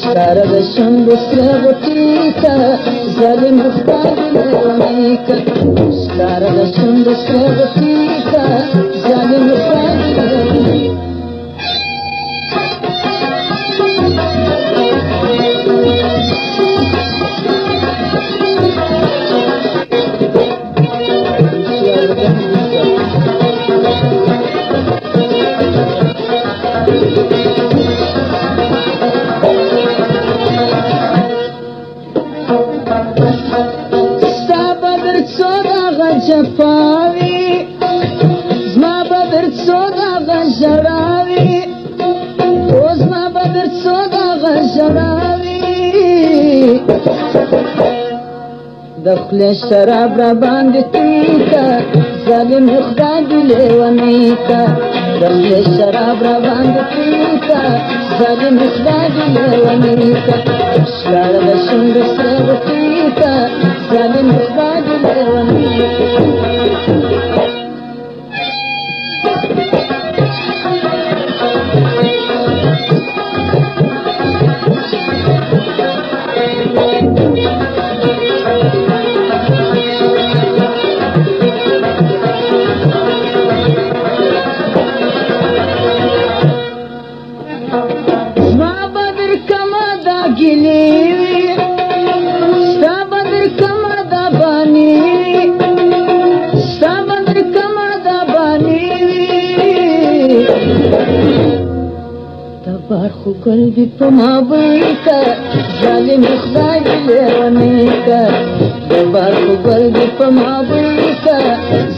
ښکاره د شونډو سره غوټې ته ظالم خدای دې لیونی که ښکاره د شونډو سره غوټې ته ظالم خدای دې لیونی جفاوي زما بدر څو دغه ژړاوي او زما بدر څو دغه ژړاوي د خولې شراب را باندې تویته ظالم خدای دې لیونی که د خولې شراب را باندې تویته ظالم خدای دې لیونی که ښکاره د شونډو سره غوټې ته ظالم خدای دې لیونی خو ګل دې په ما وی که ظالم خدای دې لیونی که د بار خو ګل دې په ما وی که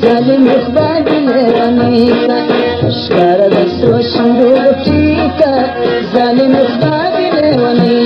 ظالم خدای دې لیونی که ښکاره د سرو شونډو غوټې که ظالم خدای دې لیونی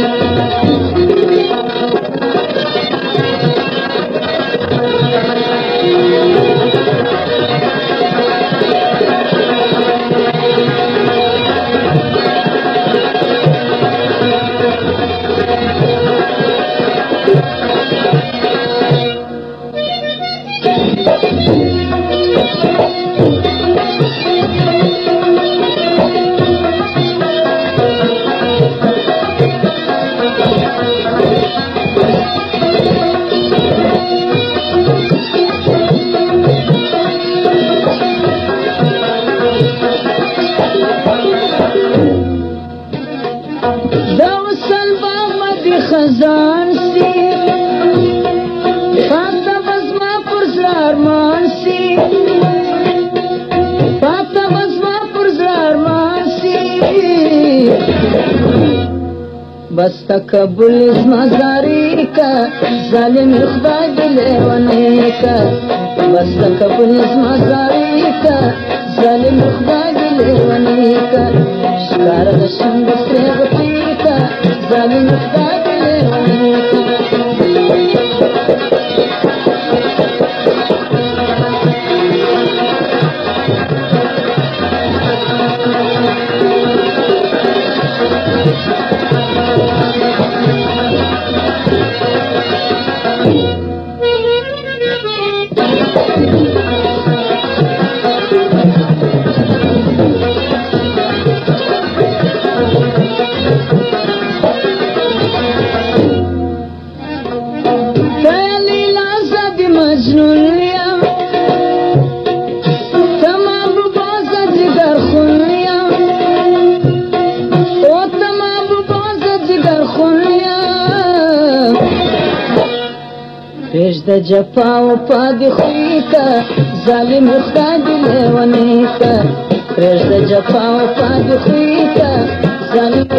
خزان سی پاتا بزما پر زرارمان سی پاتا بزما پر زرارمان سی بس تکبل ازما زاری که ظالم خدای دې لیونی که بس تکبل ازما زاری که ظالم خدای دې لیونی که ښکاره د شونډو سرې غوټې که ظالم خدای د جفا و پادې خوی که ظالم خدای دې لیونی که پرېږده جفا و پادې خوی که ظالم